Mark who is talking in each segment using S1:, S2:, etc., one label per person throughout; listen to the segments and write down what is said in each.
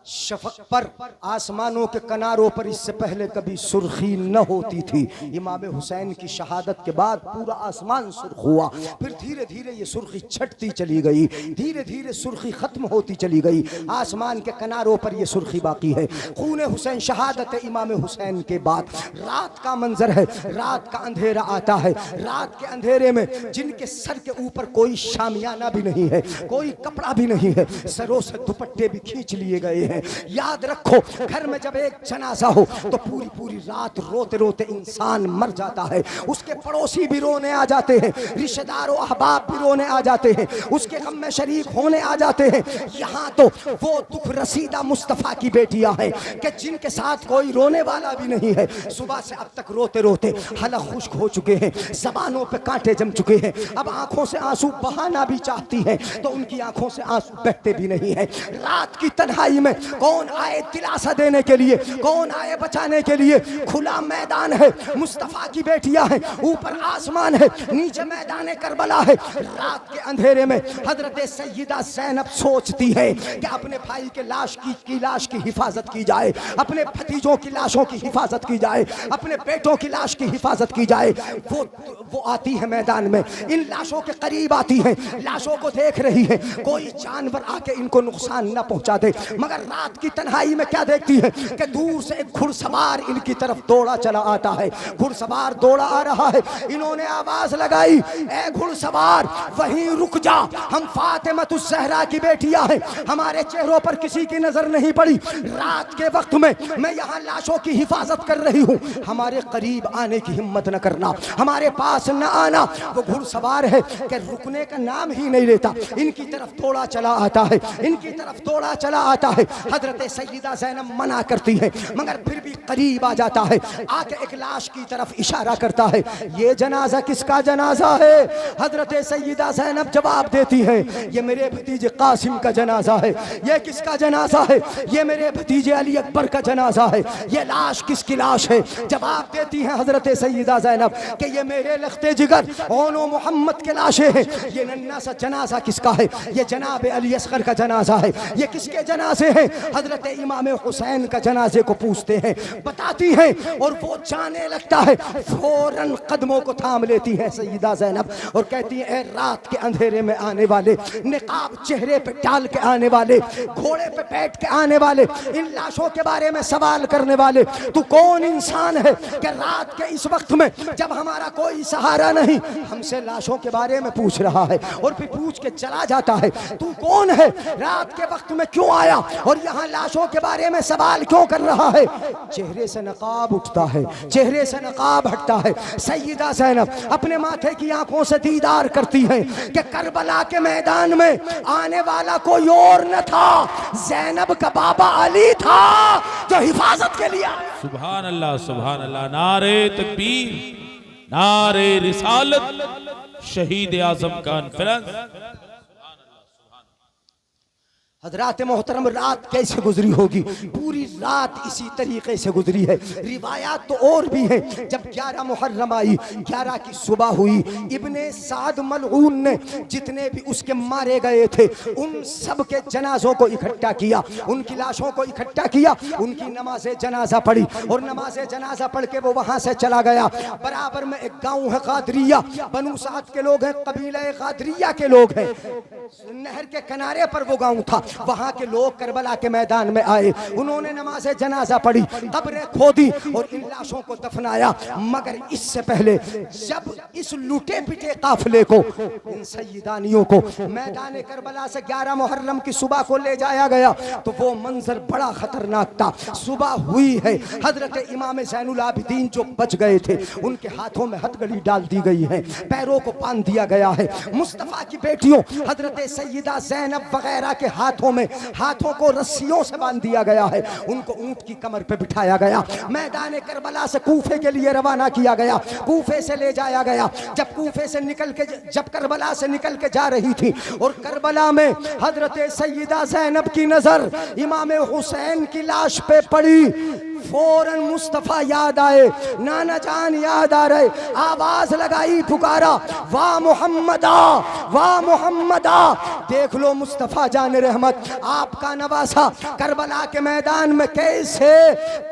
S1: शफक पर, आसमानों के किनारों पर इससे पहले कभी सुर्खी न होती थी। इमाम हुसैन की शहादत के बाद पूरा आसमान सुर्ख हुआ। फिर धीरे धीरे ये सुर्खी छटती चली गई, धीरे धीरे सुर्खी खत्म होती चली गई। आसमान के किनारों पर ये सुर्खी बाकी है। खून हुसैन, शहादत इमाम हुसैन के बाद रात का मंजर है। रात का अंधेरा आता है। रात के अंधेरे में जिनके सर के ऊपर कोई शामियाना भी नहीं है, कोई कपड़ा भी नहीं है, सरों से दुपट्टे भी खींच लिए गए हैं। याद रखो, घर में जब एक जनाजा हो तो पूरी पूरी रात रोते रोते इंसान मर जाता है। उसके पड़ोसी भी रोने आ जाते हैं, रिश्तेदार और अहबाब भी रोने आ जाते हैं, उसके गम में शरीक होने आ जाते हैं। यहाँ तो वो दुख रसीदा मुस्तफ़ा की बेटियां हैं कि जिनके साथ कोई रोने वाला भी नहीं है। सुबह से अब तक रोते रोते हलक खुश्क हो चुके हैं, ज़बानों पे कांटे जम चुके हैं। अब आंखों से आंसू बहाना भी चाहती हैं तो उनकी आंखों से आंसू बहते भी नहीं है। रात की तन्हाई में कौन आए दिलासा देने के लिए, कौन आए बचाने के लिए? खुला मैदान है, मुस्तफ़ा की बेटियां हैं, ऊपर आसमान है, नीचे मैदान करबला है। रात के अंधेरे में हजरत सैयदा ज़ैनब सोचती है कि अपने भाई के लाश की हिफाजत की जाए, अपने भतीजों की लाशों की हिफाजत की जाए, अपने बेटों की लाश की हिफाजत की जाए। वो आती है मैदान में, इन लाशों के करीब आती है, लाशों को देख रही है, कोई जानवर आके इनको नुकसान न पहुंचा दे। मगर रात की तन्हाई में क्या देखती है कि दूर से एक घुड़सवार इनकी तरफ दौड़ा चला आता है। घुड़सवार दौड़ा आ रहा है। इन्होंने आवाज लगाई, ए घुड़सवार वहीं रुक जा, हम फातिमतुज़ ज़हरा की बेटियां हैं, हमारे चेहरों पर किसी की नजर नहीं पड़ी। रात के वक्त में मैं यहाँ लाशों की हिफाजत कर रही हूँ, हमारे करीब आने की हिम्मत न करना, हमारे पास न आना। वो घुड़सवार है कि रुकने का नाम ही नहीं लेता, इनकी तरफ दौड़ा चला आता है, इनकी तरफ दौड़ा चला आता है। हजरत सैयदा ज़ैनब मना करती है मगर फिर भी करीब आ जाता है, आके एक लाश की तरफ इशारा करता है। ये जनाजा किसका जनाजा है? हजरत सैयदा ज़ैनब जवाब देती है, ये मेरे भतीजे कासिम का जनाजा है। ये किसका जनाजा है? ये मेरे भतीजे अली अकबर का जनाजा है। ये लाश किसकी लाश है? जवाब देती है हजरत सैयदा ज़ैनब कि ये मेरे लख्ते जिगर ओनो मोहम्मद के लाशें हैं। ये नन्ना सा जनाजा किसका है? ये जनाब अली असगर का जनाजा है। ये किसके जनाजे हैं? हजरत इमाम हुसैन का जनाजे को पूछते हैं, बताती हैं और वो जाने लगता है। फौरन कदमों को थाम लेती है सैयदा ज़ैनब और कहती है, रात के अंधेरे में आने वाले, निकाब चेहरे पे डाल के आने वाले, घोड़े पे बैठ के आने वाले, इन लाशों के बारे में सवाल करने वाले, तू कौन इंसान है कि रात के इस वक्त में जब हमारा कोई सहारा नहीं, हमसे लाशों के बारे में पूछ रहा है और फिर पूछ के चला जाता है। तू कौन है? रात के वक्त में क्यों आया और यहाँ लाशों के बारे में सवाल क्यों कर रहा है? चेहरे से नकाब उठता है, चेहरे से नकाब हटता है। सैयदा ज़ैनब अपने माथे की आंखों से दीदार करती है कि करबला के मैदान में आने वाला कोई और न था, ज़ैनब का बाबा अली था जो हिफाजत के लिए।
S2: सुभान अल्लाह, सुभान अल्लाह। नारे तकबीर, नारे रिसालत, शहीद आजम कॉन्फ्रेंस।
S1: हजरात मोहतरम, रात कैसे गुजरी होगी? पूरी रात इसी तरीके से गुजरी है। रिवायात तो और भी हैं। जब 11 मुहर्रम आई, 11 की सुबह हुई, इब्ने साद मलऊन ने जितने भी उसके मारे गए थे उन सब के जनाजों को इकट्ठा किया, उनकी लाशों को इकट्ठा किया, उनकी नमाज जनाजा पढ़ी और नमाज जनाजा पढ़ के वो वहाँ से चला गया। बराबर में एक गाँव है कादरिया, बनु साद के लोग हैं, कबीला कादरिया के लोग हैं। नहर के किनारे पर वो गाँव था। वहां के लोग करबला के मैदान में आए, उन्होंने नमाज जनाजा पढ़ी, कब्रें खोदी और इन लाशों को दफनाया। मगर इससे पहले जब इस लुटे पिटे काफिले को, इन सैयदानियों को मैदान करबला से 11 मुहर्रम की सुबह को ले जाया गया तो वो मंजर बड़ा खतरनाक था। सुबह हुई है, हजरत इमाम ज़ैनुल आबिदीन जो बच गए थे उनके हाथों में हथकड़ी डाल दी गई है, पैरों को बांध दिया गया है। मुस्तफ़ा की बेटियों हजरत सैयदा ज़ैनब वगैरह के हाथों को रस्सियों से बांध दिया गया है, उनको ऊंट की कमर पे बिठाया गया, मैदान करबला से कूफे के लिए रवाना किया गया, कूफे से ले जाया गया। जब करबला से निकल के जा रही थी और करबला में हजरत सैयदा ज़ैनब की नजर इमाम हुसैन की लाश पे पड़ी, फौरन मुस्तफा याद आए, नाना जान याद आ रहे, आवाज लगाई, पुकारा, वाह मोहम्मदा, वाह मोहम्मदा। देख लो मुस्तफा जान रहमत, आपका नवासा करबला के मैदान में कैसे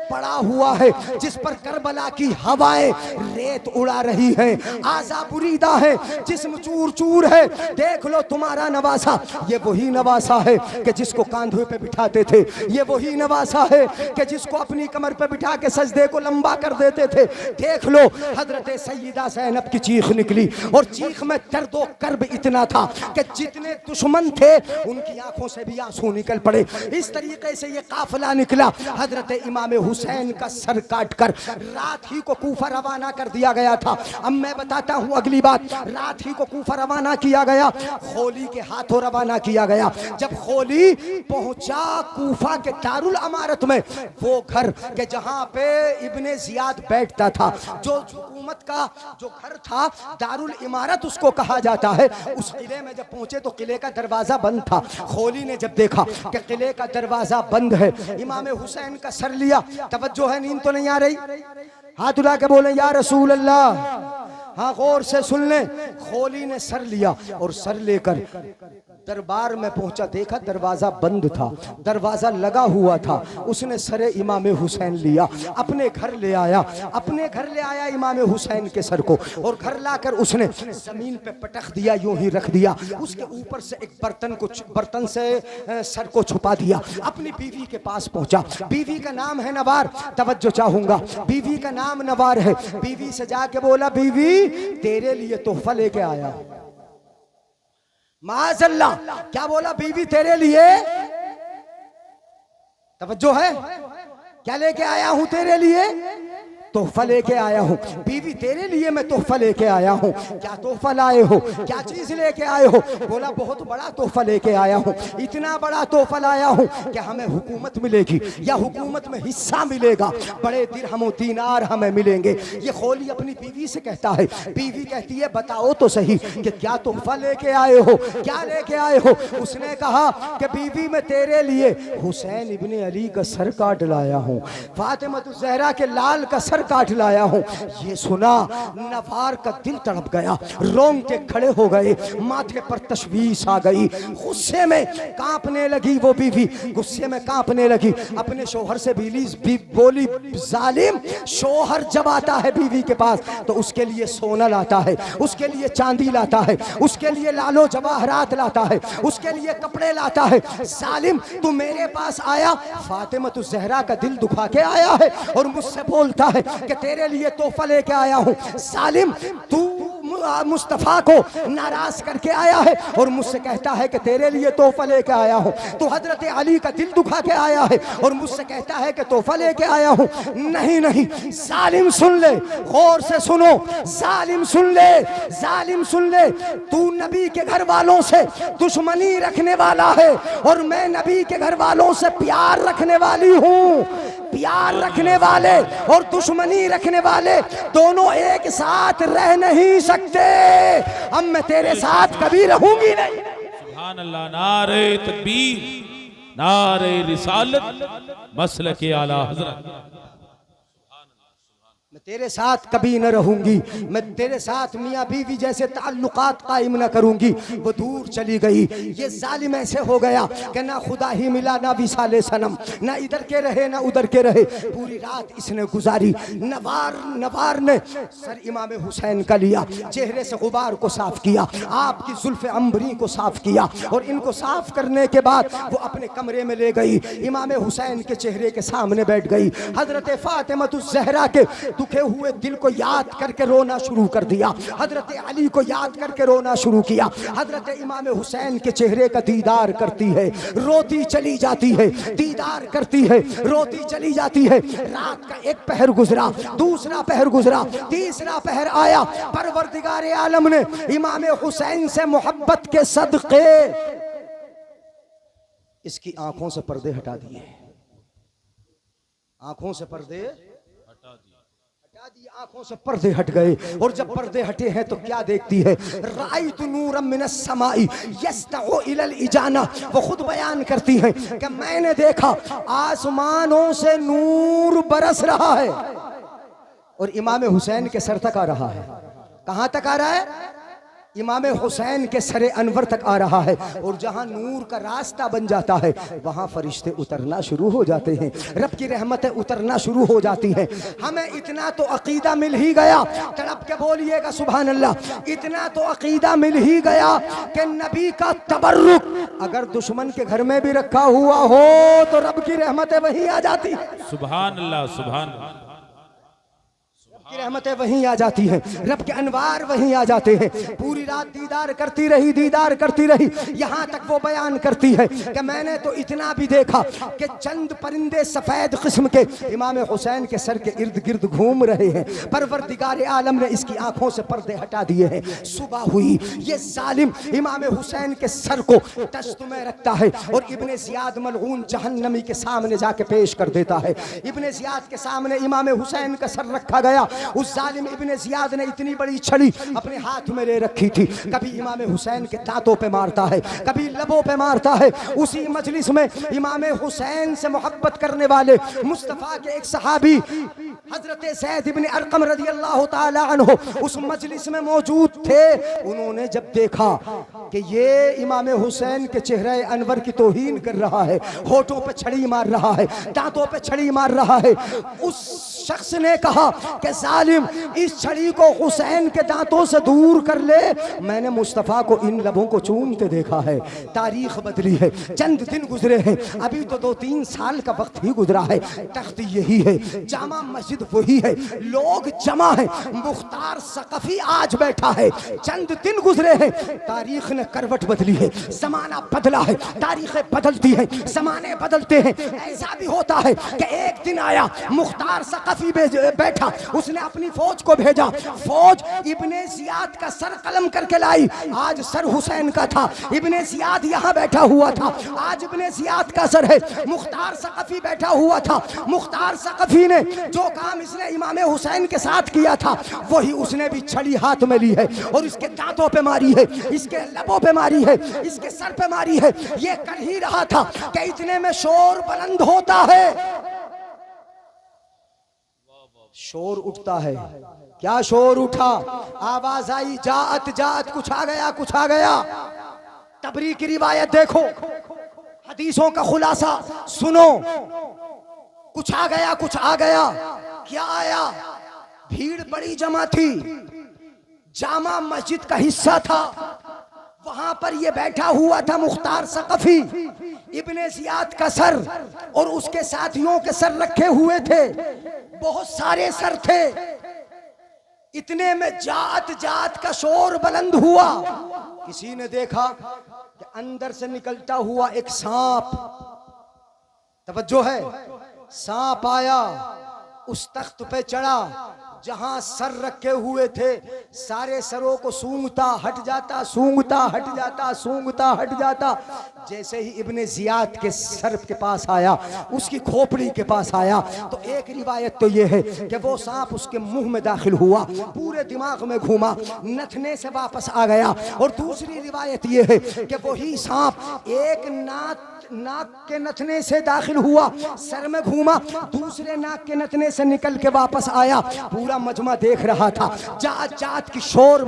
S1: पड़ा हुआ है, जिस पर करबला की हवाएं रेत उड़ा रही हैं, आजा बुरीदा है, जिस्म चूर चूर है। देख लो तुम्हारा नवासा, ये वही नवासा है कि जिसको कांधे पे बिठाते थे, ये वही नवासा है कि जिसको अपनी कमर पे बिठा के सजदे को लंबा कर देते थे। देख लो हजरत सैयदा ज़ैनब की चीख निकली, और चीख में दर्द और कर्ब इतना था कि जितने दुश्मन थे उनकी आंखों से भी आंसू निकल पड़े। इस तरीके से ये काफिला निकला, हजरत इमाम हुसैन का सर काट कर रात ही को कूफा रवाना कर दिया गया था। अब मैं बताता हूँ अगली बात, रात ही को कूफा रवाना किया गया, खोली के हाथों रवाना किया गया। जब खोली पहुंचा कूफा के दारुल अमारत में, वो घर के जहां पे इब्ने जियाद बैठता था, जो हुकूमत का जो घर था दारुल इमारत उसको कहा जाता है, उस किले में जब पहुंचे तो किले का दरवाजा बंद था। खोली ने जब देखा कि किले का दरवाजा बंद है, इमाम हुसैन का सर लिया। तवज्जो है, नींद तो नहीं आ रही? हाथ उठा के बोले या रसूल अल्लाह। हाँ, गौर से सुन ले। खोली ने सर लिया और सर लेकर दरबार में पहुंचा, देखा दरवाजा बंद था, दरवाजा लगा हुआ था। उसने सरे इमाम हुसैन लिया, अपने घर ले आया, अपने घर ले आया इमाम हुसैन के सर को, और घर लाकर उसने जमीन पे पटक दिया, यूं ही रख दिया। उसके ऊपर से एक बर्तन से सर को छुपा दिया। अपनी बीवी के पास पहुंचा, बीवी का नाम है नवार। तवज्जो चाहूंगा, बीवी का नाम नवार है। बीवी से जाके बोला, बीवी तेरे लिए तोहफा लेके आया। माज़अल्लाह, क्या बोला? बीवी तेरे लिए, तवज्जो है, क्या लेके आया हूं? तेरे लिए तोहफा लेके आया हूँ। बीवी तेरे लिए मैं तोहफा लेके आया हूँ। क्या तोहफा लाए हो? क्या चीज लेके आए हो? बोला बहुत बड़ा तोहफा लेके आया हूँ, इतना बड़ा तोहफा लाया हूँ कि हमें हुकूमत मिलेगी या हुकूमत में हिस्सा मिलेगा, बड़े दिरहम दीनार हमें मिलेंगे। ये खोली अपनी बीवी से कहता है। बीवी कहती है बताओ तो सही कि क्या तोहफा लेके आए हो, क्या लेके आए हो? उसने कहा कि बीवी मैं तेरे लिए हुसैन इब्ने अली का सर काट लाया हूँ, फातिमा ज़हरा के लाल का सर काट लाया हूं। ये सुना नवार का दिल तड़प गया, रोंगटे खड़े हो गए, माथे पर तशवीश आ गई, गुस्से में कांपने लगी वो बीवी, गुस्से में कांपने लगी। अपने शोहर से बोली जालिम, शोहर जब आता है बीवी के पास तो उसके लिए सोना लाता है, उसके लिए चांदी लाता है, उसके लिए लालो जवाहरात लाता है, उसके लिए कपड़े लाता है। जालिम, तू मेरे पास आया, फातिमा ज़हरा का दिल दुखा के आया है और मुझसे बोलता है कि तेरे लिए तोहफा लेके आया हूं। सालिम, तू मुस्तफा को नाराज करके आया है और मुझसे कहता है कि तेरे लिए तोहफा लेके आया हूं। तू हजरत अली का दिल दुखा के आया है और मुझसे कहता है कि तोहफा लेके आया हूं। नहीं नहीं, जालिम सुन ले, गौर से सुनो, जालिम सुन ले, जालिम सुन ले। तू नबी के घर वालों से दुश्मनी रखने वाला है और मैं नबी के घर वालों से प्यार रखने वाली हूं। प्यार रखने वाले और दुश्मनी रखने वाले दोनों एक साथ रह नहीं सकते। अब मैं तेरे साथ कभी रहूंगी नहीं।
S2: सुभान अल्लाह, नारे तकबीर, नारे रिसालत, मसलक आला हज़रत।
S1: मैं तेरे साथ कभी न रहूंगी, मैं तेरे साथ मियाँ बीवी जैसे ताल्लुकात कायम न करूंगी। वो दूर चली गई। ये जालिम ऐसे हो गया कि ना खुदा ही मिला, ना विसाले सनम, ना इधर के रहे ना उधर के रहे। पूरी रात इसने गुजारी। नवार ने सर इमाम हुसैन का लिया, चेहरे से गुबार को साफ किया, आपकी जुल्फ़े अंबरी को साफ किया और इनको साफ करने के बाद वो अपने कमरे में ले गई। इमाम हुसैन के चेहरे के सामने बैठ गई। हजरत फातिमा ज़हरा के दुखे हुए दिल को याद करके रोना शुरू कर दिया, हजरत अली को याद करके रोना शुरू किया। हजरत इमाम हुसैन के चेहरे का दीदार करती है, रोती चली जाती है, दीदार करती है, रोती चली जाती है। रात का एक पहर गुजरा, दूसरा पहर गुजरा, तीसरा पहर आया। परवरदिगार आलम ने इमाम हुसैन से मोहब्बत के सदके इसकी आंखों से पर्दे हटा दिए, आंखों से पर्दे हटा शादी आंखों से पर्दे हट गए, और जब पर्दे हटे हैं तो क्या देखती है? राइतु नूरम मिनस समाई यस्तउ इलल इजाना। वो खुद बयान करती हैं कि मैंने देखा आसमानों से नूर बरस रहा है और इमाम हुसैन के सर तक आ रहा है। कहां तक आ रहा है? इमाम हुसैन के सरे अनवर तक आ रहा है। और जहां नूर का रास्ता बन जाता है वहां फरिश्ते उतरना शुरू हो जाते हैं, रब की रहमतें उतरना शुरू हो जाती हैं। हमें इतना तो अकीदा मिल ही गया, तड़प के बोलिएगा सुभान अल्लाह, इतना तो अकीदा मिल ही गया कि नबी का तबर्रुक अगर दुश्मन के घर में भी रखा हुआ हो तो रब की रहमतें वहीं आ जाती हैं।
S2: सुभान अल्लाह, सुभान अल्लाह।
S1: की रहमतें वहीं आ जाती हैं, रब के अनवार वहीं आ जाते हैं। पूरी रात दीदार करती रही, दीदार करती रही, यहाँ तक वो बयान करती है कि मैंने तो इतना भी देखा कि चंद परिंदे सफ़ेद किस्म के इमाम हुसैन के सर के इर्द गिर्द घूम रहे हैं। परवरदिगार आलम ने इसकी आंखों से पर्दे हटा दिए हैं। सुबह हुई, ये जालिम इमाम हुसैन के सर को दस्त में रखता है और इब्ने ज़ियाद मलऊन जहन्नमी के सामने जाके पेश कर देता है। इब्ने ज़ियाद के सामने इमाम हुसैन का सर रखा गया। उस जालिम इब्ने ज़ियाद ने इतनी बड़ी छड़ी अपने हाथ में ले रखी थी, कभी इमाम हुसैन के दांतों पे मारता है, कभी लबों पे मारता है। उसी मजलिस में इमाम हुसैन से मोहब्बत करने वाले मुस्तफ़ा के एक सहाबी हजरत ज़ैद इब्ने अरकम रज़ी अल्लाह ताला अन्हु उस मजलिस में मौजूद थे। उन्होंने जब देखा कि ये इमाम हुसैन के चेहरे अनवर की तौहीन कर रहा है, होठों पे छड़ी मार रहा है, दांतों पे छड़ी मार रहा है, उस शख्स ने कहा कि जालिम, इस छड़ी को हुसैन के दांतों से दूर कर ले। मैंने मुस्तफ़ा को इन लबों को चूमते देखा है। तारीख बदली है, चंद दिन गुजरे हैं, अभी तो 2-3 साल का वक्त ही गुजरा है। तख्त यही है, जामा मस्जिद वही है, लोग जमा है, मुख्तार सकफी आज बैठा है। चंद दिन गुजरे हैं, तारीख ने करवट बदली है, जमाना बदला है, तारीखें बदलती हैं, जमाने बदलते हैं। ऐसा भी होता है कि एक दिन आया, मुख्तार सकफी बैठा, उसने अपनी फौज को भेजा, फौज इब्ने ज़ियाद का सर कलम करके लाई। आज सर हुसैन का था, इब्ने ज़ियाद यहाँ बैठा हुआ था, आज इब्ने ज़ियाद का सर है। मुख्तार सकफी बैठा हुआ था, मुख्तार सकफी ने जो काम इसने इमाम हुसैन के साथ किया था वही उसने भी छड़ी हाथ में ली है और इसके दांतों पे मारी है, इसके लबों पे मारी है, इसके सर पे मारी है। ये कर ही रहा था कि इतने में शोर बुलंद होता है, शोर उठता है। क्या शोर उठा? आवाज आई, जात जात, कुछ आ गया, कुछ आ गया। तबरी की रिवायत देखो, हदीसों का खुलासा सुनो। कुछ आ गया, कुछ आ गया। क्या आया? भीड़ बड़ी जमा थी, जामा मस्जिद का हिस्सा था, वहां पर ये बैठा हुआ था मुख्तार सकफी, इब्ने ज़ियाद का सर और उसके साथियों के सर रखे हुए थे, बहुत सारे सर थे। इतने में जात जात का शोर बुलंद हुआ। किसी ने देखा कि अंदर से निकलता हुआ एक सांप, तवज्जो है, सांप आया, उस तख्त पे चढ़ा जहां सर रखे हुए थे। सारे सरों को सूंघता हट जाता, सूंघता हट जाता, सूंघता हट जाता। जैसे ही इब्ने ज़ियाद के सर के पास आया, उसकी खोपड़ी के पास आया, तो एक रिवायत तो ये है कि वो सांप उसके मुंह में दाखिल हुआ, पूरे दिमाग में घूमा, नथने से वापस आ गया। और दूसरी रिवायत ये है कि वही सांप एक नाक के नथने से दाखिल हुआ, सर में घूमा, दूसरे नाक के नथने से निकल के वापस आया। पूरा मजमा देख रहा था, जात जात की शोर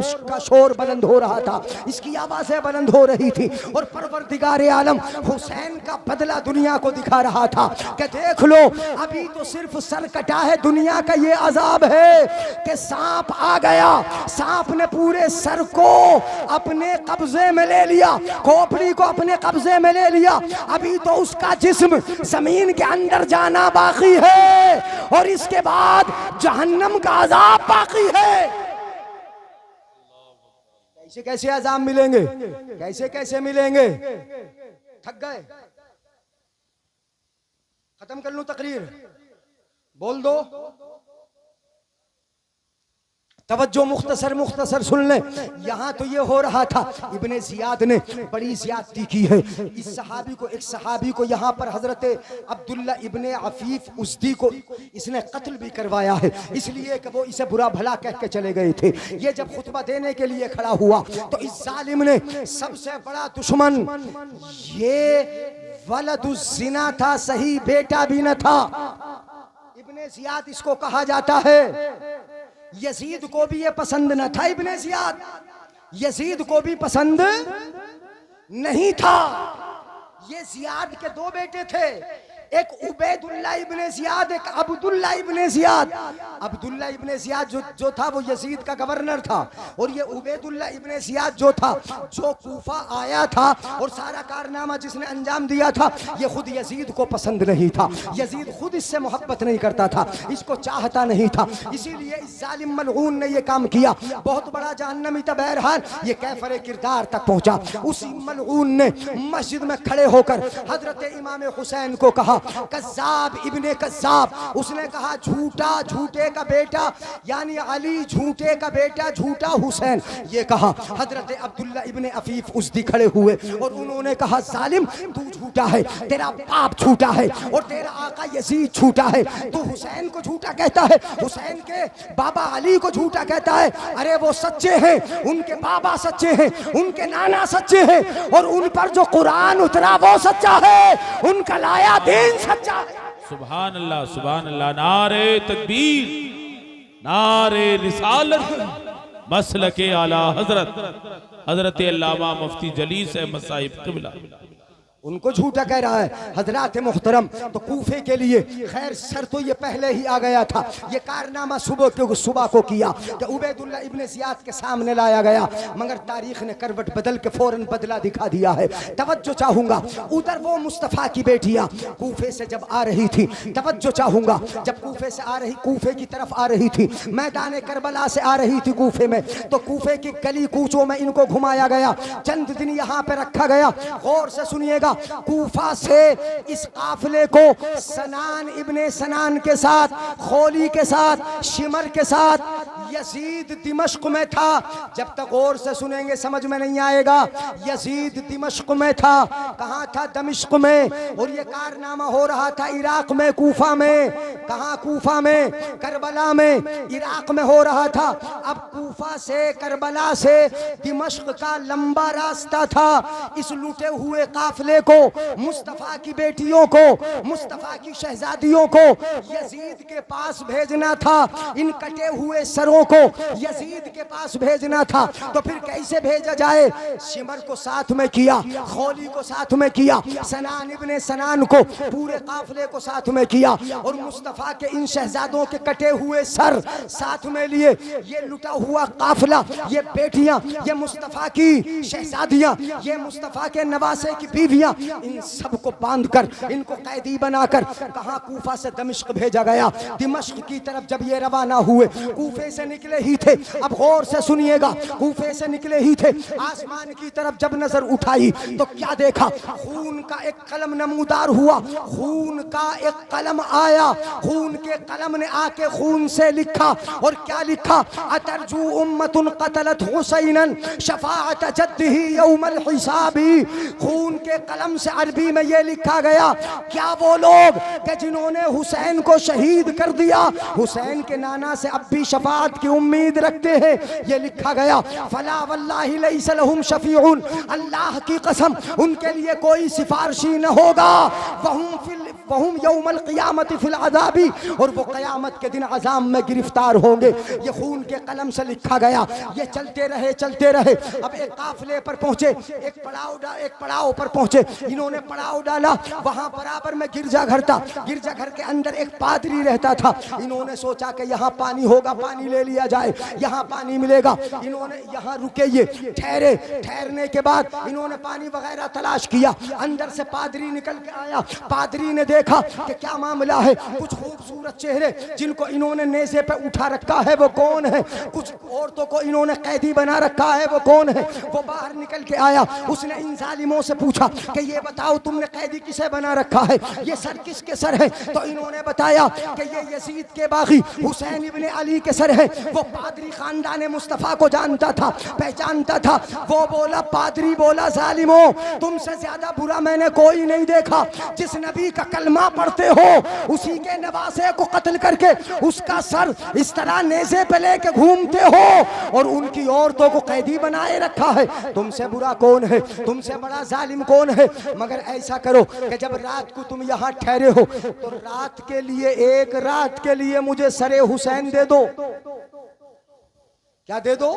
S1: बुलंद हो रहा था, इसकी आवाजें बुलंद हो रही थी। और परवरदिगार आलम हुसैन का बदला दुनिया को दिखा रहा था कि देख लो, अभी तो सिर्फ सर कटा है, दुनिया का ये अजाब है कि सांप आ गया, सांप ने पूरे सर को अपने कब्जे में ले लिया, खोपड़ी को अपने कब्जे में ले लिया। अभी तो उसका जिस्म जमीन के अंदर जाना बाकी है और इसके बाद जहन्नम का अजाब बाकी है। कैसे कैसे अजाब मिलेंगे, कैसे कैसे मिलेंगे? थक गए? खत्म कर लूं तकरीर? बोल दो। तवज्जो, मुख्तसर मुख्तसर सुन ले। यहाँ तो ये हो रहा था, इब्ने जियाद ने बड़ी ज्यादती की है इस सहाबी को। एक सहाबी को यहाँ पर हजरत अब्दुल्ला इब्ने अफीफ उस्दी को इसने कत्ल भी करवाया है, इसलिए कि वो इसे बुरा भला कह के चले गए थे। ये जब खुतबा देने के लिए खड़ा हुआ तो इस जालिम ने सबसे बड़ा दुश्मन ये वलदुज़्ज़िना था, सही बेटा भी न था। इब्ने जियाद इसको कहा जाता है। यजीद को भी ये पसंद न था, इब्ने जियाद यजीद को भी पसंद नहीं था। ये जियाद के दो बेटे थे, एक उबैदुल्लाह इब्ने जियाद, एक अब्दुल्लाह इब्ने जियाद। अब्दुल्लाह इब्ने जियाद जो था वो यजीद का गवर्नर था, और ये उबैदुल्लाह इब्ने जियाद जो था जो कूफा आया था और सारा कारनामा जिसने अंजाम दिया था, ये खुद यजीद को पसंद नहीं था। यजीद खुद इससे मोहब्बत नहीं करता था, इसको चाहता नहीं था, इसीलिए इस जालिम मलऊन ने ये काम किया। बहुत बड़ा जहन्नमी था। बहरहाल ये कैफरे किरदार तक पहुंचा। उसी मलऊन ने मस्जिद में खड़े होकर हजरत इमाम हुसैन को कहा, कज़्ज़ाब इब्ने कज़्ज़ाब। उसने कहा झूठा, झूठे का बेटा, यानी अली झूठे का बेटा, झूठा हुसैन। ये कहा। हजरत अब्दुल्ला इब्ने अफीफ उस्दी खड़े हुए और उन्होंने कहा, जालिम तू झूठा है, तेरा बाप झूठा है और तेरा आका यजीद झूठा है। तू हुसैन को झूठा कहता है, हुसैन के बाबा अली को झूठा कहता है। अरे वो सच्चे हैं, उनके बाबा सच्चे हैं, उनके नाना सच्चे हैं, और उन पर जो कुरान उतरा वो सच्चा है, उनका लाया दीन सच्चा है।
S2: सुभान अल्लाह, सुभान अल्लाह। नारे तकबीर, नारे रिसालत, मसलके आला हजरत हजरत अल्लामा मुफ्ती जलीस अहमद साहिब क़िबला।
S1: उनको झूठा कह रहा है। हजरात मोहतरम, तो कूफे के लिए खैर सर तो ये पहले ही आ गया था। ये कारनामा सुबह को किया कि उबैदुल्लाह इब्ने जियाद के सामने लाया गया, मगर तारीख ने करवट बदल के फौरन बदला दिखा दिया है। तवज्जो चाहूंगा, उधर वो मुस्तफ़ा की बेटियां कूफे से जब आ रही थी, तवज्जो चाहूंगा, जब कूफे से आ रही, कूफे की तरफ आ रही थी, मैदान करबला से आ रही थी कूफे में, तो कूफे की गली कूचों में इनको घुमाया गया, चंद दिन यहाँ पे रखा गया। गौर से सुनिएगा, कूफा से इस काफिले को सनान इब्ने सनान के साथ, खोली के साथ, शिमर के साथ, यजीद दिमश्क में था। जब तक गौर से सुनेंगे समझ में नहीं आएगा। यजीद दिमश्क में था। कहाँ था? दमिश्क में। और ये कारनामा हो रहा था इराक में, कूफा में। कहाँ? कूफा में, करबला में, इराक में हो रहा था। अब कूफा से, करबला से दिमश्क का लंबा रास्ता था। इस लूटे हुए काफिले को, मुस्तफा की बेटियों को, मुस्तफा की शहजादियों को यजीद के पास भेजना था। इन कटे हुए सरों को यजीद के पास भेजना था। तो फिर कैसे भेजा जाए? शिमर को साथ में किया, खोली को साथ में किया, सनान इब्ने सनान को, पूरे काफिले को साथ में किया, और मुस्तफा के इन शहजादों के कटे हुए सर साथ में लिए। ये लुटा हुआ काफिला, ये बेटियां, ये मुस्तफा की शहजादियां, ये मुस्तफा के नवासे की बीवियां, इन सबको बांधकर, इनको कैदी बनाकर कहां? कूफा से दमिश्क भेजा गया। दिमश्क की तरफ जब ये रवाना हुए, कूफे से निकले ही थे। अब गौर से सुनिएगा, कूफे से निकले ही थे। आसमान की तरफ जब नजर उठाई तो क्या देखा? खून का एक कलम नमूदार हुआ, खून का एक कलम आया। खून के कलम ने आके खून से लिखा, और क्या लिखा? अतरजू उम्मतुन क़तलत हुसैनन शफाअत जद्दिही यौमल हिसाबी। खून के कलम से अरबी में ये लिखा गया, क्या वो लोग कि जिन्होंने हुसैन को शहीद कर दिया, हुसैन के नाना से अब भी शफाअत की उम्मीद रखते हैं। ये लिखा गया, फला वल्लाहि लैसा लहुम शफीउन, अल्लाह की कसम उनके लिए कोई सिफारशी न होगा। वहुम यौमल क़ियामति फिल अज़ाबी, और वो क़यामत के दिन अज़ाब में गिरफ्तार होंगे। ये खून के कलम से लिखा गया। ये चलते रहे, चलते रहे। अब एक काफिले पर पहुंचे, एक पड़ाव पर पहुंचे। इन्होंने पड़ाव डाला, वहां बराबर में गिरजाघर था। गिरजाघर के अंदर एक पादरी रहता था। इन्होंने सोचा कि यहाँ पानी होगा, पानी ले लिया जाए, यहाँ पानी मिलेगा। इन्होंने यहाँ रुके, ये ठहरे। ठहरने के बाद इन्होंने पानी वगैरह तलाश किया। अंदर से पादरी निकल के आया। पादरी ने देखा कि क्या मामला है, कुछ खूबसूरत चेहरे जिनको इन्होंने नेज़े पे उठा रखा है वो कौन है, कुछ औरतों को इन्होंने कैदी बना रखा है वो कौन है। वो बाहर निकल के आया, उसने इन जालिमों से पूछा कि ये बताओ तुमने कैदी किसे बना रखा है, ये सर किसके सर है। तो इन्होंने बताया कि ये यजीद के बागी हुसैन इब्ने अली के सर है। वो पादरी खानदान मुस्तफ़ा को जानता था, पहचानता था। वो बोला, पादरी बोला, जालिमों तुमसे ज्यादा बुरा मैंने कोई नहीं देखा। जिस नबी का कलमा पढ़ते हो उसी के नवासे को कत्ल करके उसका सर इस तरह नेज़े पे लेके घूमते हो और उनकी औरतों को कैदी बनाए रखा है। तुमसे बुरा कौन है, तुमसे बड़ा जालिम कौन है। मगर ऐसा करो कि जब रात को तुम यहाँ ठहरे हो तो रात के लिए, एक रात के लिए मुझे सरे हुसैन दे दो। क्या दे दो?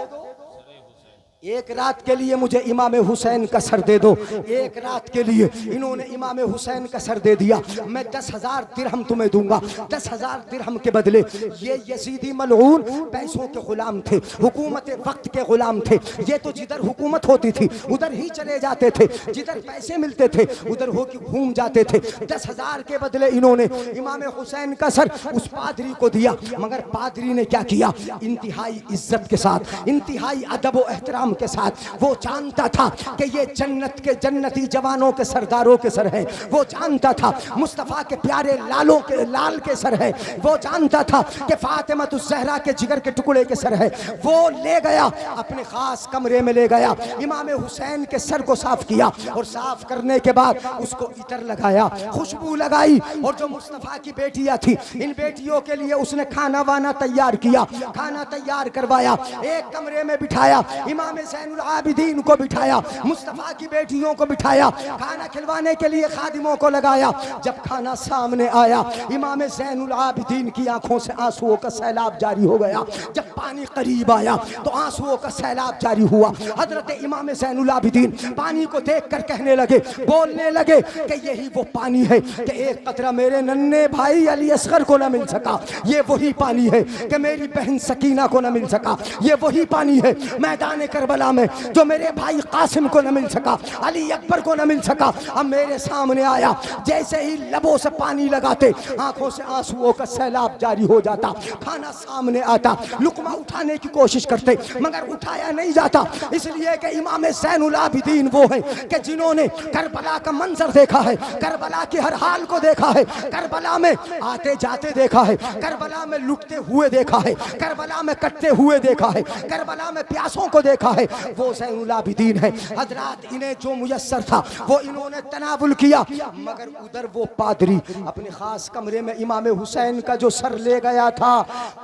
S1: एक रात के लिए मुझे इमाम हुसैन का सर दे दो। एक रात के लिए इन्होंने इमाम हुसैन का सर दे दिया। मैं 10,000 दिरहम तुम्हें दूंगा। 10,000 दिरहम के बदले ये यजीदी मलऊन पैसों के गुलाम थे, हुकूमत वक्त के गुलाम थे। ये तो जिधर हुकूमत होती थी उधर ही चले जाते थे, जिधर पैसे मिलते थे उधर हो के घूम जाते थे। 10,000 के बदले इन्होंने इमाम हुसैन का सर उस पादरी को दिया। मगर पादरी ने क्या किया, इंतहाई इज्जत के साथ, इंतहाई अदब व एहतराम के साथ, वो जानता था कि ये जन्नत के जन्नती जवानों के सरदारों के सर हैं। वो जानता था मुस्तफ़ा के प्यारे लालों के लाल के सर हैं। वो जानता था कि फातिमतुज़ ज़हरा के जिगर के टुकड़े के सर हैं। वो ले गया अपने खास कमरे में, ले गया इमाम हुसैन के सर को साफ किया और साफ करने के बाद उसको इतर लगाया, खुशबू लगाई। और जो मुस्तफ़ा की बेटियां थी, इन बेटियों के लिए उसने खाना वाना तैयार किया, खाना तैयार करवाया, एक कमरे में बिठाया, इमाम ज़ैनुल आबिदीन को बिठाया, मुस्तफ़ा की बेटियों को बिठाया, खाना खिलवाने के लिए खादिमों को लगाया। जब खाना सामने आया, इमाम ज़ैनुल आबिदीन की आंखों से आंसुओं का सैलाब जारी हो गया। जब पानी करीब आया तो आंसुओं का सैलाब जारी हुआ। हजरत इमाम ज़ैनुल आबिदीन पानी को देखकर कहने लगे, बोलने लगे कि यही वो पानी है कि एक कतरा मेरे नन्हे भाई अली असगर को न मिल सका, ये वही पानी है कि मेरी बहन सकीना को न मिल सका, ये वही पानी है मैदान करबला में जो मेरे भाई कासिम को न मिल सका, अली अकबर को न मिल सका। अब मेरे सामने आया, जैसे ही लबों से पानी लगाते आंखों से आंसुओं का सैलाब जारी हो जाता। खाना सामने आता, लुकमा उठाने की कोशिश करते मगर उठाया नहीं जाता, इसलिए कि इमाम ज़ैनुल आबिदीन वो है कि जिन्होंने करबला का मंजर देखा है, करबला की हर हाल को देखा है, करबला में आते जाते देखा है, करबला में लुटते हुए देखा है, करबला में कटते हुए देखा है, करबला में प्यासों को देखा है। वो ज़ैनुल आबिदीन है। हजरात, इन्हें जो मुयस्सर था वो इन्होंने तनावुल किया। मगर उधर वो पादरी अपने खास कमरे में इमाम हुसैन का जो सर ले गया था,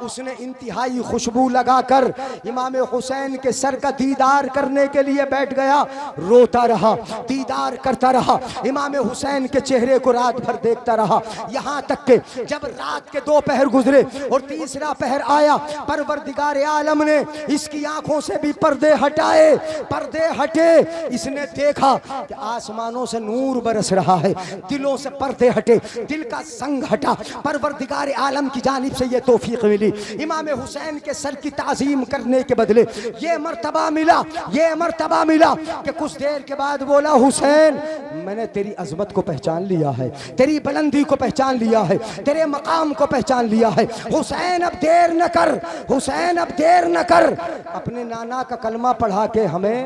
S1: उसने इंतहाई खुशबू लगाकर इमाम हुसैन के सर का दीदार करने के लिए बैठ गया। रोता रहा, दीदार करता रहा, इमाम हुसैन के चेहरे को रात भर देखता रहा। यहाँ तक के जब रात के 2 पहर गुजरे और तीसरा पहर आया, परवरदिगार आलम ने इसकी आंखों से भी पर्दे हटाए, पर्दे हटे। इसने देखा कि आसमानों से नूर बरस रहा है, दिलों से पर्दे हटे, दिल का संग हटा। परवरदिगार आलम की जानिब से ये तौफीक मिली, इमाम हुसैन के सर की ताज़ीम करने के बदले ये मर्तबा मिला, ये मर्तबा मिला कि कुछ देर के बाद बोला, हुसैन मैंने तेरी अजमत को पहचान लिया है, तेरी बुलंदी को पहचान लिया है, तेरे मकाम को पहचान लिया है। हुसैन अब देर न कर, हुसैन अब देर न कर, अपने नाना का कलमा पढ़ा के हमें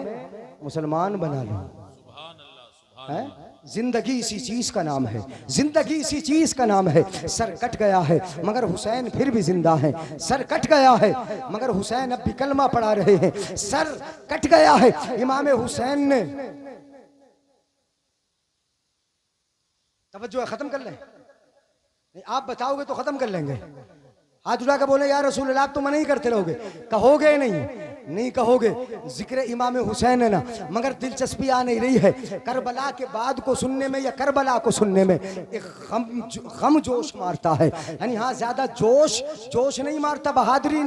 S1: मुसलमान बना लो। है? जिंदगी इसी चीज का नाम है, जिंदगी इसी चीज का नाम है। सर कट गया है मगर हुसैन फिर भी जिंदा है, सर कट गया है मगर हुसैन अब भी कलमा पढ़ा रहे हैं। सर कट गया है, इमाम हुसैन ने तवज्जो खत्म कर लें, नहीं आप बताओगे तो खत्म कर लेंगे। हाथ उठा के बोले, या रसूल अल्लाह, आप तो मना ही करते रहोगे। कहोगे नहीं, नहीं कहोगे। जिक्र इमाम हुसैन है ना, मगर दिलचस्पी आ नहीं रही है करबला के बाद को सुनने में या करबला को सुनने में। एक गम जोश मारता है, यानी हाँ ज्यादा जोश नहीं मारता, बहादुरी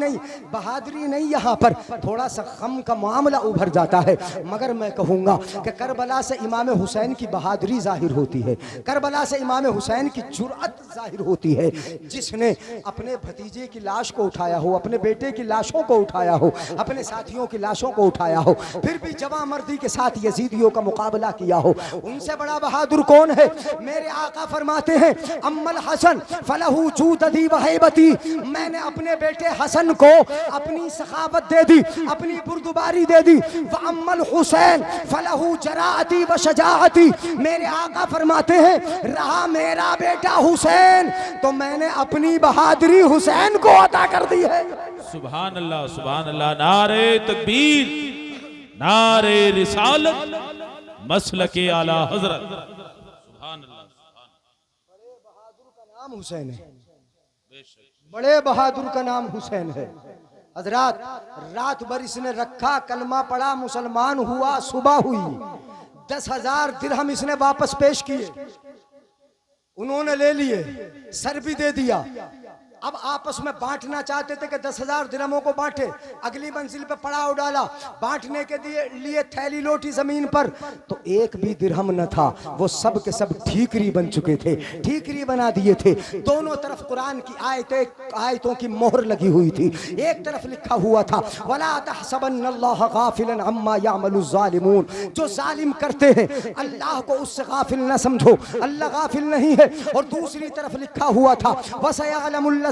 S1: नहीं, यहाँ पर थोड़ा सा गम का मामला उभर जाता है। मगर मैं कहूँगा कि करबला से इमाम हुसैन की बहादुरी जाहिर होती है, करबला से इमाम हुसैन की जुर्अत जाहिर होती है। जिसने अपने भतीजे की लाश को उठाया हो, अपने बेटे की लाशों को उठाया हो, अपने साथियों की लाशों को उठाया हो, फिर भी जवां मर्दी के साथ यजीदियों का मुकाबला किया हो, उनसे बड़ा बहादुर कौन है? मेरे आका फरमाते हैं अम्मल हसन फलहू जूददी वहैबती, मैंने अपने बेटे हसन को अपनी सखावत दे दी, अपनी बुर्दबारी दे दी। व अम्मल हुसैन फलहू जराअती व शजाअती, मेरे आका फरमाते हैं रहा मेरा बेटा हुसैन तो मैंने अपनी बहादुरी हुसैन को अता कर दी है।
S2: सुभान अल्लाह, सुभान अल्लाह। नारे तकबीर, नारे रिसालत, मसलके आला हजरत। सुभान अल्लाह।
S1: बड़े बहादुर का नाम हुसैन है, बड़े बहादुर का नाम हुसैन है। हजरात रात भर इसने रखा, कलमा पढ़ा, मुसलमान हुआ, सुबह हुई, 10,000 दिरहम इसने वापस पेश किए, उन्होंने ले लिए, सर भी दे दिया। अब आपस में बांटना चाहते थे कि 10,000 दिरहमों को बांटे, अगली मंजिल पे पड़ाव डाला, बांटने के लिए थैली लोटी जमीन पर, तो एक भी दिरहम न था, वो सब के सब ठीकरी बन चुके थे, ठीकरी बना दिए थे। दोनों तरफ कुरान की आयतों की मोहर लगी हुई थी, एक तरफ लिखा हुआ था वला तहसबन्नल्लाह गाफिलन अम्मा यामलु ज़ालिमून, जो जालिम करते हैं अल्लाह को उससे गाफिल न समझो, अल्लाह गाफिल नहीं है। और दूसरी तरफ लिखा हुआ था वसयअलमुल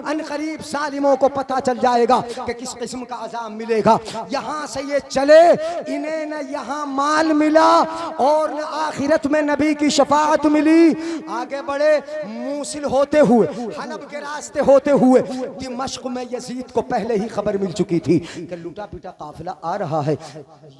S1: अनकरीब सालिमों को पता चल जाएगा कि किस किस्म का अजाब मिलेगा। यहाँ से ये चले, इन्हें न यहाँ माल मिला और न आखिरत में नबी की शफाअत मिली। आगे बढ़े, मूसिल होते हुए, हलब के रास्ते होते हुए दिमश्क में यजीद को पहले ही खबर मिल चुकी थी कि लूटा पीटा काफिला आ रहा है।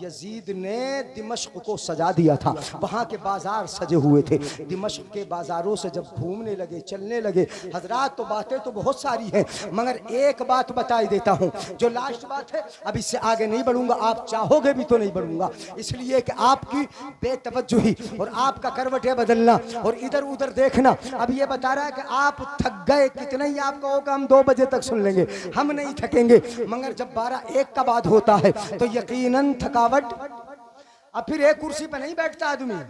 S1: यजीद ने दिमश्क को सजा दिया था, वहाँ के बाजार सजे हुए थे। दिमश्क के बाजारों से जब घूमने लगे, चलने लगे, हजरात तो बातें तो बहुत सारी हैं, मगर एक बात बताई देता हूं, जो लास्ट बात है, अब इससे आगे नहीं बढ़ूंगा, आप चाहोगे भी तो नहीं बढ़ूंगा, इसलिए कि आपकी बेतवज्जुही और आपका करवटें बदलना और इधर उधर देखना अब ये बता रहा है कि आप थक गए। कितना ही आप कहोगे हम 2 बजे तक सुन लेंगे, हम नहीं थकेंगे, मगर जब 12-1 का बाद होता है तो यकीनन थकावट। अब फिर एक कुर्सी पर नहीं बैठता आदमी,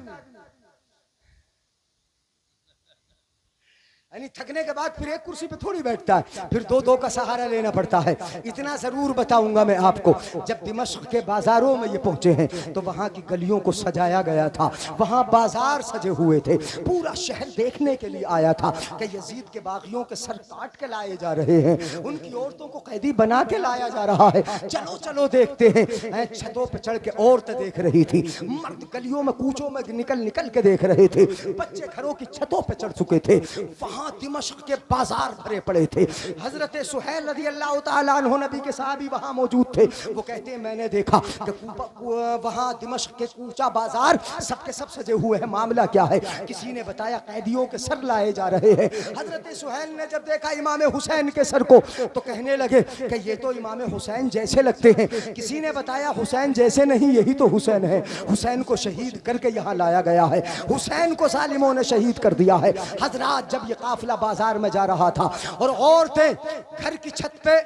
S1: यानी थकने के बाद फिर एक कुर्सी पे थोड़ी बैठता है, फिर 2-2 का सहारा लेना पड़ता है। इतना जरूर बताऊंगा मैं आपको, जब दिमश्क के बाजारों में ये पहुंचे हैं तो वहां की गलियों को सजाया गया था, वहां बाजार सजे हुए थे, पूरा शहर देखने के लिए आया था कि यजीद के बागियों के सर काट के लाए जा रहे हैं, उनकी औरतों को कैदी बना के लाया जा रहा है, चलो चलो देखते हैं। छतों पर चढ़ के औरतें देख रही थी, मर्द गलियों में कूचों में निकल के देख रहे थे, बच्चे घरों की छतों पर चढ़ चुके थे, दिमश्क के बाजार भरे पड़े थे। हजरत सुहैल रज़ी अल्लाह तआला अन्हु नबी के साहबी वहां मौजूद थे, वो कहते हैं मैंने देखा कि वहां दिमश्क के कूचा बाजार सबके सब सजे हुए हैं, मामला क्या है? किसी ने बताया कैदियों के सर लाए जा रहे हैं। हजरत सुहैल ने जब देखा इमाम हुसैन के सर को तो कहने लगे कि ये तो इमाम हुसैन जैसे लगते हैं। किसी ने बताया हुसैन जैसे नहीं, यही तो हुसैन है, हुसैन को शहीद करके यहाँ लाया गया है, हुसैन को जालिमों ने शहीद कर दिया है। हजरात जब ये काफिला बाजार में जा रहा था और औरतें घर की छत पे,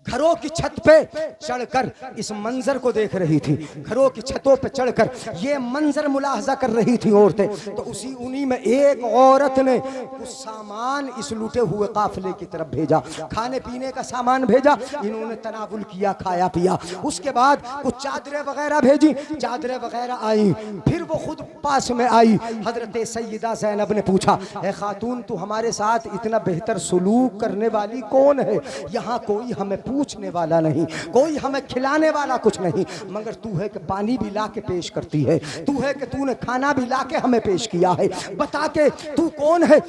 S1: घरों की छत पे चढ़कर इस मंजर को देख रही थी, घरों की छतों पे चढ़कर ये मंजर मुलाहजा कर रही थी औरतें, तो उन्हीं में एक औरत ने कुछ सामान इस लूटे हुए काफिले की तरफ भेजा, खाने पीने का सामान भेजा, इन्होंने तनावुल किया, खाया पिया। उसके बाद कुछ चादरें वगैरह भेजी, चादरें वगैरह आई, फिर वो खुद पास में आई। हजरत सैयदा ज़ैनब ने पूछा, ए खातून तू हमारे साथ इतना बेहतर सुलूक करने वाली कौन है? यहाँ कोई हमें पूछने वाला नहीं, कोई हमें खिलाने वाला कुछ नहीं, मगर तू है कि पानी भी ला के पेश करती है, तू है कि तूने खाना भी ला के हमें पेश किया है, बता के तू कौन है?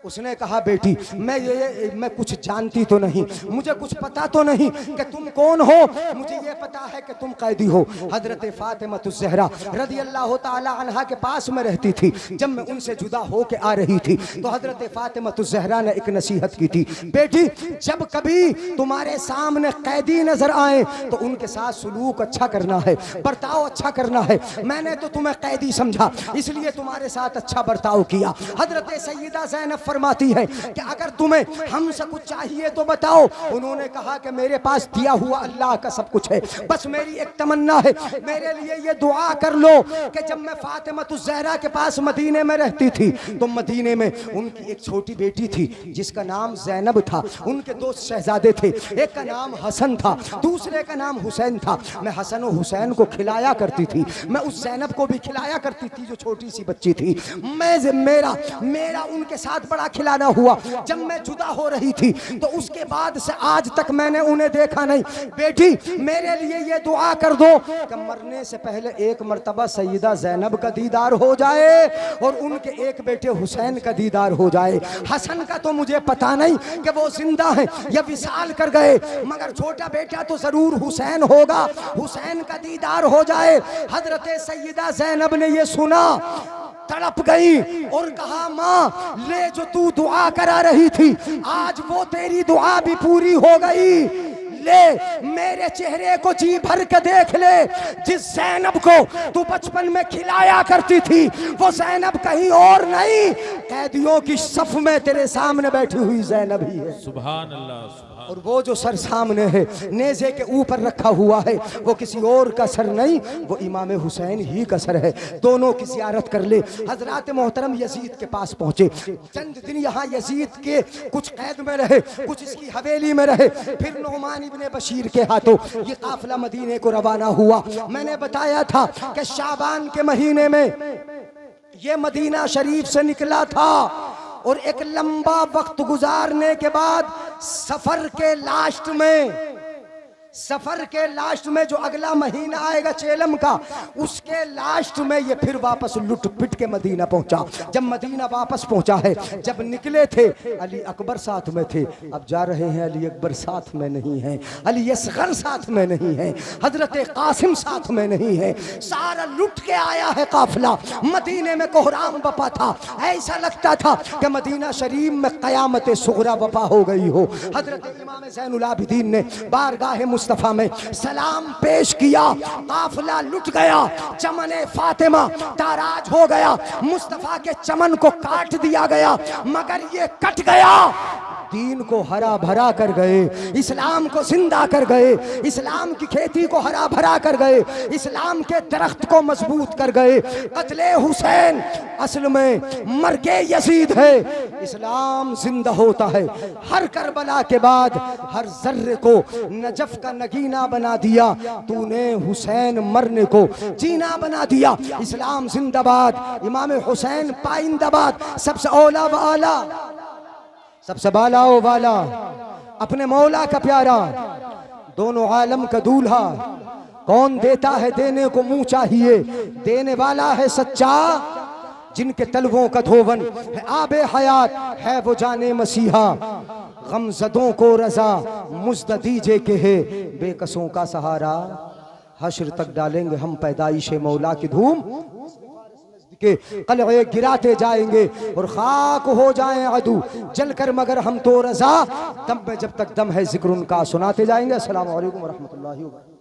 S1: उसने कहा बेटी मैं कुछ जानती तो नहीं, मुझे कुछ पता तो नहीं कि तुम कौन हो, मुझे ये पता है कि तुम कैदी हो। हजरत फातिमतुज़ ज़हरा रज़ी अल्लाह तआला अन्हा के पास में रहती थी। जब मैं उनसे जुदा हो के आ रही थी तो हजरत फातिमतुज़ ज़हरा ने एक नसीहत की थी, बेटी जब कभी तुम्हारे सामने कैदी नजर आए तो उनके साथ सलूक अच्छा करना है, बर्ताव अच्छा करना है। मैंने तो तुम्हें कैदी समझा इसलिए तुम्हारे साथ अच्छा बर्ताव किया। हजरत सैयदा ज़ैनब फरमाती है कि अगर तुम्हें हमसे कुछ चाहिए तो बताओ। उन्होंने कहा कि मेरे पास दिया हुआ अल्लाह का सब कुछ है, बस मेरी एक तमन्ना है, मेरे लिए ये दुआ कर लो कि जब मैं फातिमतुज़ ज़हरा के पास मदीने में रहती थी तो मदीने में उनकी एक छोटी बेटी थी जिसका नाम ज़ैनब था। उनके दो शहजादे थे, एक का नाम हसन था, दूसरे का नाम हुसैन था। मैं हसन और हुसैन को खिलाया करती थी, मैं उस ज़ैनब को भी खिलाया करती थी जो छोटी सी बच्ची थी। मेरा उनके साथ बड़ा खिलाना हुआ। जब मैं जुदा हो रही थी तो उसके बाद से आज तक मैंने उन्हें देखा नहीं। बेटी मेरे लिए ये दुआ कर दो कि मरने से पहले एक मर्तबा सैयदा ज़ैनब का दीदार हो जाए और उनके एक बेटे हुसैन का दीदार हो जाए। हसन का तो मुझे पता नहीं कि वो जिंदा है या विसाल कर गए, मगर छोटा बेटा तो जरूर हुसैन होगा, हुसैन का दीदार हो जाए। हजरत सैयदा ज़ैनब ने ये सुना, तड़प गई और कहा माँ ले जो तू दुआ करा रही थी आज वो तेरी दुआ भी पूरी हो गई। ले मेरे चेहरे को जी भर के देख ले, जिस ज़ैनब को तू बचपन में खिलाया करती थी वो ज़ैनब कहीं और नहीं, कैदियों की सफ में तेरे सामने बैठी हुई ज़ैनब ही है।
S2: सुभान अल्लाह, सुभान।
S1: और वो जो सर सामने है नेज़े के ऊपर रखा हुआ है वो किसी और का सर नहीं, वो इमाम हुसैन ही का सर है। दोनों की ज़ियारत कर ले। हजरत मोहतरम यजीद के पास पहुंचे, चंद दिन यहाँ यजीद के कुछ कैद में रहे, कुछ इसकी हवेली में रहे। फिर नुमान इब्ने बशीर के हाथों ये काफिला मदीने को रवाना हुआ। मैंने बताया था कि शाबान के महीने में ये मदीना शरीफ से निकला था और एक लंबा वक्त गुजारने के बाद सफर के लास्ट में जो अगला महीना आएगा चेलम का, उसके लास्ट में ये फिर वापस लुट पिट के मदीना पहुंचा। जब मदीना वापस पहुंचा है, जब निकले थे अली अकबर साथ में थे, अब जा रहे हैं अली अकबर साथ में नहीं है, अली असगर साथ में नहीं है, हजरत कासिम साथ में नहीं है, सारा लुट के आया है काफिला। मदीने में कोहराम बपा था, ऐसा लगता था कि मदीना शरीफ में कयामत सुगरा बपा हो गई हो। हजरत इमाम ज़ैनुल आबिदीन ने बारगाह मुस्तफा में सलाम पेश किया, काफिला लुट गया, चमन फातिमा ताराज हो गया, मुस्तफा के चमन को काट दिया गया, मगर ये कट गया, दीन को हरा भरा कर गए, इस्लाम को जिंदा कर गए, इस्लाम की खेती को हरा भरा कर गए, इस्लाम के दरख्त को मजबूत कर गए। कत्ले हुसैन असल में मर के यजीद है, इस्लाम जिंदा होता है। हर करबला के बाद हर जर्रे को नजफ का नगीना बना दिया, तूने हुसैन मरने को जीना बना दिया। इस्लाम जिंदाबाद, इमाम हुसैन पाइंदाबाद, सबसे औला व आला, सबसे बाला ओ वाला, अपने मौला का प्यारा, दोनों आलम का दूल्हा। कौन देता है देने को मुंह चाहिए, देने वाला है सच्चा, जिनके तलवों का धोवन है आबे हयात, है वो जाने मसीहा। गमजदों को रजा मुज्द दीजे के है, बेकसों का सहारा। हश्र तक डालेंगे हम पैदाइश मौला की धूम के कलए गिराते जाएंगे और खाक हो जाएं अदू जलकर, मगर हम तो रजा, तब में जब तक दम है जिक्र उनका सुनाते जाएंगे। अस्सलामु अलैकुम व रहमतुल्लाहि व बरकातहू।